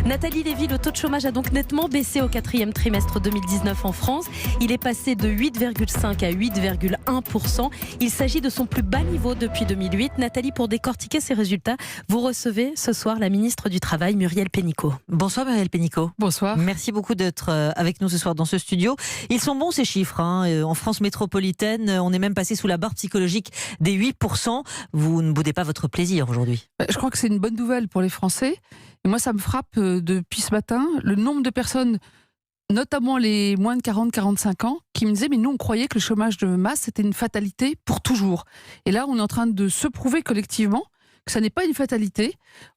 Nathalie Lévy, le taux de chômage a donc nettement baissé au 4e trimestre 2019 en France. Il est passé de 8,5 à 8,1%. Il s'agit de son plus bas niveau depuis 2008. Nathalie, pour décortiquer ces résultats, vous recevez ce soir la ministre du Travail, Muriel Pénicaud. Bonsoir Muriel Pénicaud. Bonsoir. Merci beaucoup d'être avec nous ce soir dans ce studio. Ils sont bons ces chiffres. En France métropolitaine, on est même passé sous la barre psychologique des 8%. Vous ne boudez pas votre plaisir aujourd'hui. Je crois que c'est une bonne nouvelle pour les Français. Et moi, ça me frappe depuis ce matin, le nombre de personnes, notamment les moins de 40-45 ans, qui me disaient « mais nous, on croyait que le chômage de masse, c'était une fatalité pour toujours ». Et là, on est en train de se prouver collectivement que ça n'est pas une fatalité.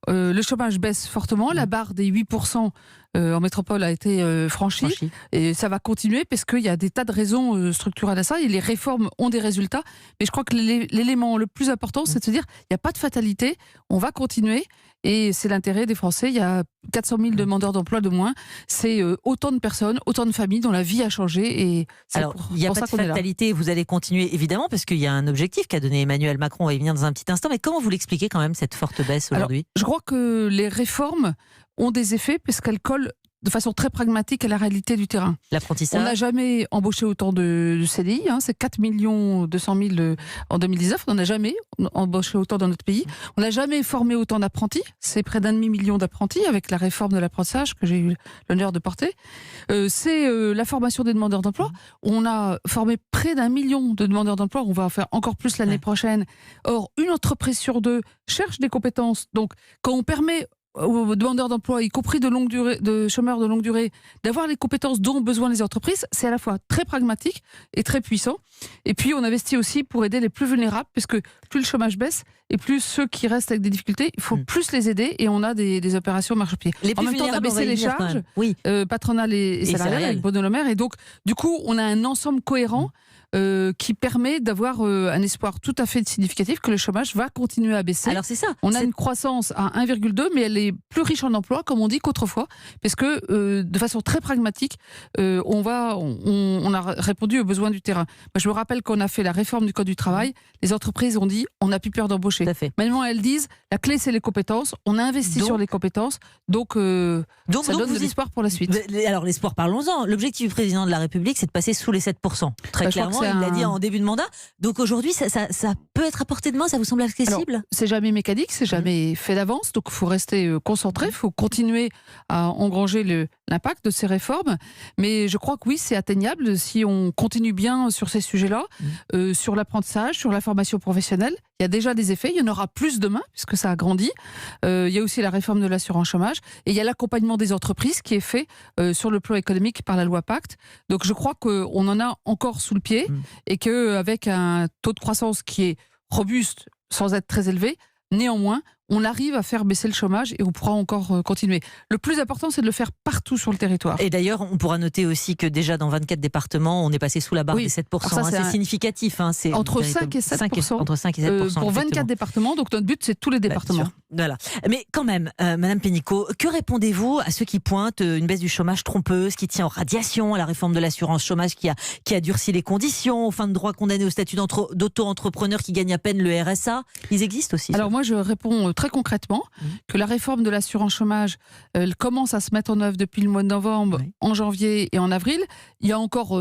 Le chômage baisse fortement, la barre des 8% en métropole a été franchie. Et ça va continuer parce qu'il y a des tas de raisons structurelles à ça et les réformes ont des résultats. Mais je crois que l'élément le plus important, c'est de se dire il n'y a pas de fatalité, on va continuer. Et c'est l'intérêt des Français. Il y a 400 000 demandeurs d'emploi de moins. C'est autant de personnes, autant de familles dont la vie a changé. Et alors, il n'y a pas de fatalité. Vous allez continuer, évidemment, parce qu'il y a un objectif qu'a donné Emmanuel Macron. On va y venir dans un petit instant. Mais comment vous l'expliquez quand même, cette forte baisse aujourd'hui ? Je crois que les réformes ont des effets parce qu'elles collent de façon très pragmatique à la réalité du terrain. L'apprentissage. On n'a jamais embauché autant de CDI, c'est 4 200 000 en 2019, on n'a jamais embauché autant dans notre pays. On n'a jamais formé autant d'apprentis, c'est près d'1,5 million d'apprentis avec la réforme de l'apprentissage que j'ai eu l'honneur de porter. C'est la formation des demandeurs d'emploi. On a formé près d'1 million de demandeurs d'emploi, on va en faire encore plus l'année prochaine. Or, une entreprise sur deux cherche des compétences. Donc, quand on permet aux demandeurs d'emploi, y compris de chômeurs de longue durée, d'avoir les compétences dont ont besoin les entreprises, c'est à la fois très pragmatique et très puissant. Et puis on investit aussi pour aider les plus vulnérables, puisque plus le chômage baisse et plus ceux qui restent avec des difficultés, il faut plus les aider et on a des opérations marche-pied. En même temps, on a baissé les charges patronales et salariales avec Bruno Le Maire, et donc du coup on a un ensemble cohérent qui permet d'avoir un espoir tout à fait significatif que le chômage va continuer à baisser. Alors c'est ça. On a une croissance à 1,2, mais elle est plus riche en emplois, comme on dit, qu'autrefois, parce que de façon très pragmatique, on a répondu aux besoins du terrain. Moi, je me rappelle qu'on a fait la réforme du Code du travail, les entreprises ont dit on n'a plus peur d'embaucher. Maintenant, elles disent la clé c'est les compétences, on a investi sur les compétences, donc ça donne de l'espoir pour la suite. Alors l'espoir, parlons-en. L'objectif du président de la République, c'est de passer sous les 7%. Très clairement. Il l'a dit en début de mandat. Donc aujourd'hui, ça peut être à portée de main, ça vous semble accessible ? C'est jamais mécanique, c'est jamais fait d'avance. Donc il faut rester concentré, il faut continuer à engranger l'impact de ces réformes. Mais je crois que oui, c'est atteignable si on continue bien sur ces sujets-là, sur l'apprentissage, sur la formation professionnelle. Il y a déjà des effets, il y en aura plus demain, puisque ça a grandi. Il y a aussi la réforme de l'assurance chômage. Et il y a l'accompagnement des entreprises qui est fait sur le plan économique par la loi Pacte. Donc je crois qu'on en a encore sous le pied et qu'avec un taux de croissance qui est robuste, sans être très élevé, néanmoins, on arrive à faire baisser le chômage et on pourra encore continuer. Le plus important, c'est de le faire partout sur le territoire. Et d'ailleurs, on pourra noter aussi que déjà dans 24 départements, on est passé sous la barre des 7%. C'est significatif. C'est entre 5 et 7%. Entre 5 et 7%. Pour 24 départements, donc notre but, c'est tous les départements. Voilà. Mais quand même, Madame Pénicaud, que répondez-vous à ceux qui pointent une baisse du chômage trompeuse, qui tient aux radiations, à la réforme de l'assurance chômage qui a durci les conditions, aux fins de droit condamnés au statut d'auto-entrepreneur qui gagnent à peine le RSA? Ils existent aussi. Alors moi, je réponds très concrètement que la réforme de l'assurance chômage, elle commence à se mettre en œuvre depuis le mois de novembre, en janvier et en avril. Il y a encore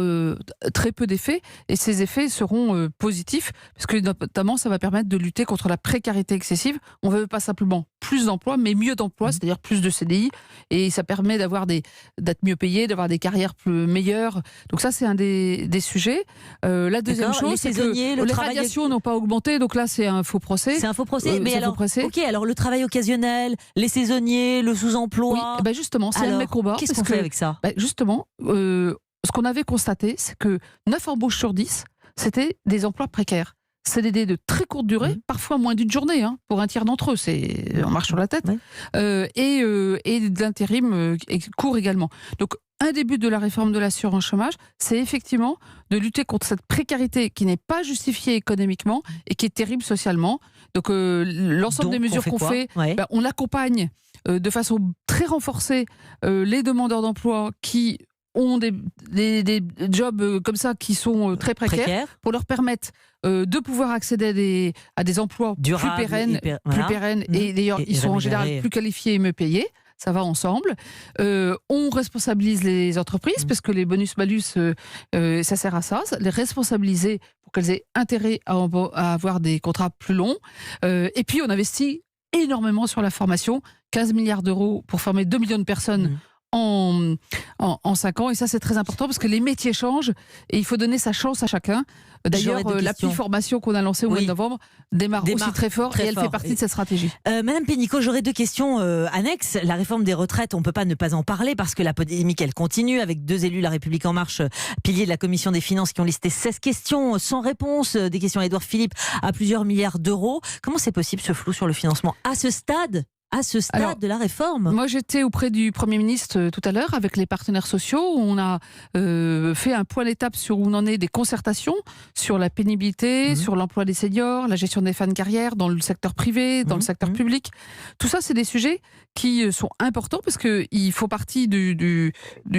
très peu d'effets et ces effets seront positifs parce que notamment ça va permettre de lutter contre la précarité excessive. On ne veut pas simplement plus d'emplois, mais mieux d'emplois, c'est-à-dire plus de CDI, et ça permet d'être mieux payé, d'avoir des carrières plus meilleures. Donc ça, c'est un des sujets. La deuxième chose, c'est que les radiations n'ont pas augmenté, donc là, c'est un faux procès. C'est un faux procès, mais alors, alors le travail occasionnel, les saisonniers, le sous-emploi... Oui, justement, c'est un de mes combats. Qu'est-ce qu'on fait avec ça ? Justement, ce qu'on avait constaté, c'est que 9 embauches sur 10, c'était des emplois précaires. CDD de très courte durée, parfois moins d'une journée, pour un tiers d'entre eux, on marche sur la tête, et de l'intérim court également. Donc, un des buts de la réforme de l'assurance chômage, c'est effectivement de lutter contre cette précarité qui n'est pas justifiée économiquement et qui est terrible socialement. Donc, l'ensemble des mesures qu'on fait, on accompagne de façon très renforcée les demandeurs d'emploi qui ont des jobs comme ça qui sont très précaires pour leur permettre de pouvoir accéder à des emplois durables, plus pérennes et d'ailleurs ils sont en général plus qualifiés et mieux payés. ça va ensemble. On responsabilise les entreprises, parce que les bonus-malus, ça sert à ça, les responsabiliser pour qu'elles aient intérêt à avoir des contrats plus longs. Et puis, on investit énormément sur la formation, 15 milliards d'euros pour former 2 millions de personnes en 5 ans. Et ça, c'est très important parce que les métiers changent et il faut donner sa chance à chacun. D'ailleurs, l'appli formation qu'on a lancée au mois de novembre démarre aussi très fort et elle fait partie de cette stratégie. Madame Pénicaud, j'aurais 2 questions annexes. La réforme des retraites, on ne peut pas ne pas en parler parce que la polémique, elle continue avec 2 élus La République En Marche, piliers de la Commission des Finances, qui ont listé 16 questions sans réponse, des questions à Édouard Philippe à plusieurs milliards d'euros. Comment c'est possible ce flou sur le financement à ce stade alors, de la réforme? Moi, j'étais auprès du Premier ministre tout à l'heure avec les partenaires sociaux. On a fait un point d'étape sur où on en est des concertations sur la pénibilité, sur l'emploi des seniors, la gestion des fins de carrière dans le secteur privé, dans le secteur public. Tout ça, c'est des sujets qui sont importants parce qu'il faut partie du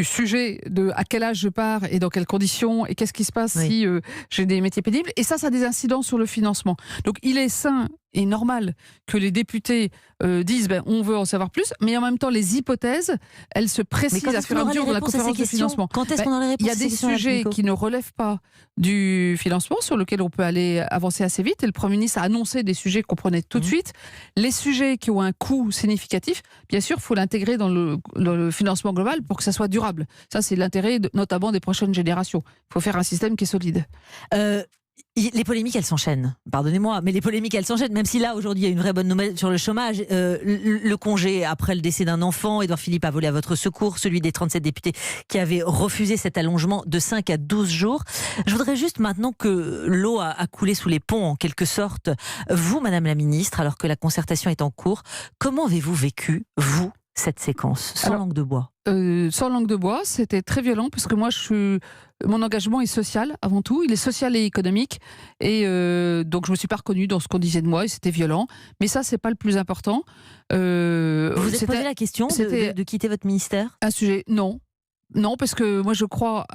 sujet de à quel âge je pars et dans quelles conditions et qu'est-ce qui se passe si j'ai des métiers pénibles. Et ça a des incidences sur le financement. Donc, il est sain et normal que les députés disent on veut en savoir plus, mais en même temps les hypothèses, elles se précisent à fur et à mesure dans la conférence de financement. Quand est-ce qu'on a les réponses? Il y a des sujets qui ne relèvent pas du financement sur lesquels on peut aller avancer assez vite et le Premier ministre a annoncé des sujets qu'on prenait tout de suite. Les sujets qui ont un coût significatif, bien sûr, il faut l'intégrer dans le financement global pour que ça soit durable. Ça, c'est l'intérêt notamment des prochaines générations. Il faut faire un système qui est solide. Les polémiques, elles s'enchaînent. Pardonnez-moi, mais les polémiques, elles s'enchaînent. Même si là, aujourd'hui, il y a une vraie bonne nouvelle sur le chômage. Le congé après le décès d'un enfant, Édouard Philippe a volé à votre secours, celui des 37 députés qui avaient refusé cet allongement de 5 à 12 jours. Je voudrais juste maintenant que l'eau a coulé sous les ponts, en quelque sorte. Vous, Madame la Ministre, alors que la concertation est en cours, comment avez-vous vécu, vous, cette séquence, sans langue de bois? Sans langue de bois, c'était très violent parce que moi, mon engagement est social avant tout. Il est social et économique, et donc je me suis pas reconnue dans ce qu'on disait de moi et c'était violent. Mais ça, c'est pas le plus important. Vous vous êtes posé la question de quitter votre ministère? Un sujet, non, parce que moi, je crois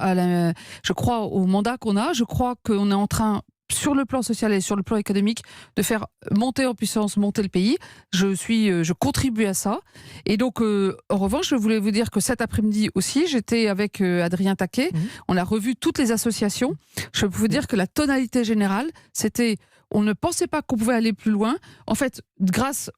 au mandat qu'on a. Je crois qu'on est en train, sur le plan social et sur le plan économique, de faire monter en puissance, monter le pays. Je contribue à ça. Et donc, en revanche, je voulais vous dire que cet après-midi aussi, j'étais avec Adrien Taquet. On a revu toutes les associations. Je peux vous dire que la tonalité générale, c'était, on ne pensait pas qu'on pouvait aller plus loin. En fait, grâce,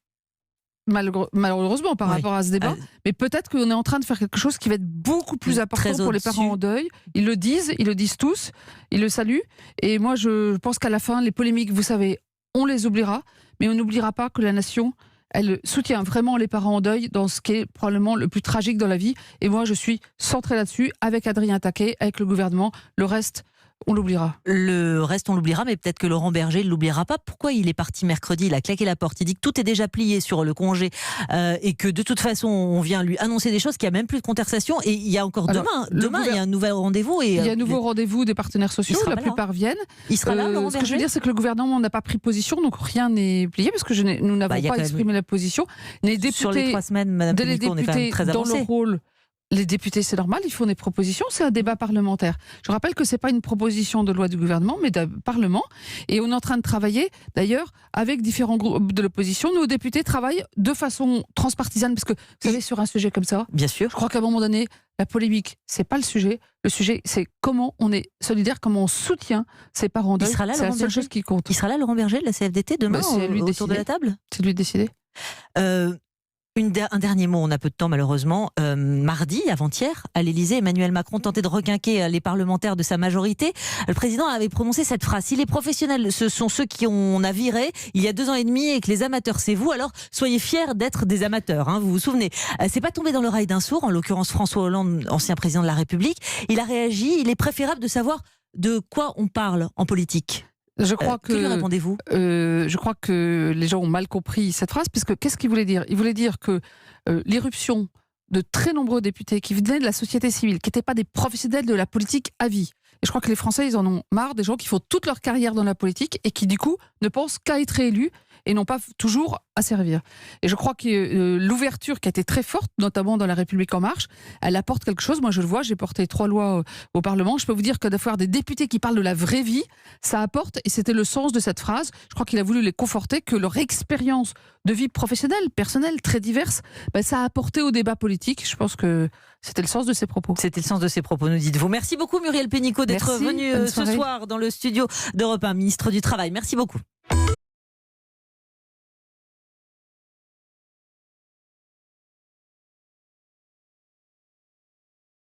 malheureusement par rapport à ce débat, mais peut-être qu'on est en train de faire quelque chose qui va être beaucoup plus important pour les parents en deuil. Ils le disent tous, ils le saluent. Et moi, je pense qu'à la fin, les polémiques, vous savez, on les oubliera, mais on n'oubliera pas que la nation, elle soutient vraiment les parents en deuil dans ce qui est probablement le plus tragique dans la vie. Et moi, je suis centrée là-dessus, avec Adrien Taquet, avec le gouvernement. Le reste, on l'oubliera. Le reste, on l'oubliera, mais peut-être que Laurent Berger ne l'oubliera pas. Pourquoi il est parti mercredi? Il a claqué la porte. Il dit que tout est déjà plié sur le congé et que de toute façon, on vient lui annoncer des choses, qu'il n'y a même plus de concertation. Et il y a encore demain, il y a un nouvel rendez-vous. Il y a un nouveau rendez-vous des partenaires sociaux. La plupart viennent. Il sera là, Laurent Berger. Ce que je veux dire, c'est que le gouvernement n'a pas pris position, donc rien n'est plié, parce que nous n'avons pas exprimé la position. Les députés, sur les 3 semaines, Madame Pénicaud, on est quand même très avancé. Dans leur rôle, les députés, c'est normal, ils font des propositions, c'est un débat parlementaire. Je rappelle que ce n'est pas une proposition de loi du gouvernement, mais d'un Parlement. Et on est en train de travailler, d'ailleurs, avec différents groupes de l'opposition. Nos députés travaillent de façon transpartisane, parce que, vous savez, sur un sujet comme ça, bien sûr, je crois qu'à un moment donné, la polémique, c'est pas le sujet. Le sujet, c'est comment on est solidaire, comment on soutient ces parents en deuil. C'est la seule chose qui compte. Il sera là, Laurent Berger, de la CFDT, demain, autour de la table? C'est de lui de décider. Un dernier mot, on a peu de temps malheureusement. Mardi, avant-hier, à l'Élysée, Emmanuel Macron tentait de requinquer les parlementaires de sa majorité. Le président avait prononcé cette phrase: si les professionnels, ce sont ceux qui on a viré il y a 2 ans et demi et que les amateurs, c'est vous, alors soyez fiers d'être des amateurs. Hein, vous vous souvenez. C'est pas tombé dans l'oreille d'un sourd, en l'occurrence François Hollande, ancien président de la République. Il a réagi. Il est préférable de savoir de quoi on parle en politique. Je crois que lui répondez-vous? Je crois que les gens ont mal compris cette phrase, puisque qu'est-ce qu'il voulait dire? Il voulait dire que l'irruption de très nombreux députés qui venaient de la société civile, qui n'étaient pas des professionnels de la politique à vie. Et je crois que les Français, ils en ont marre des gens qui font toute leur carrière dans la politique et qui, du coup, ne pensent qu'à être élus et non pas toujours à servir. Et je crois que l'ouverture qui a été très forte, notamment dans la République En Marche, elle apporte quelque chose. Moi, je le vois, j'ai porté 3 lois au Parlement. Je peux vous dire que d'avoir des députés qui parlent de la vraie vie, ça apporte, et c'était le sens de cette phrase. Je crois qu'il a voulu les conforter, que leur expérience de vie professionnelle, personnelle, très diverse, ça a apporté au débat politique. Je pense que c'était le sens de ses propos. C'était le sens de ses propos, nous dites-vous. Merci beaucoup Muriel Pénicaud d'être venue ce soir dans le studio d'Europe 1, ministre du Travail. Merci beaucoup.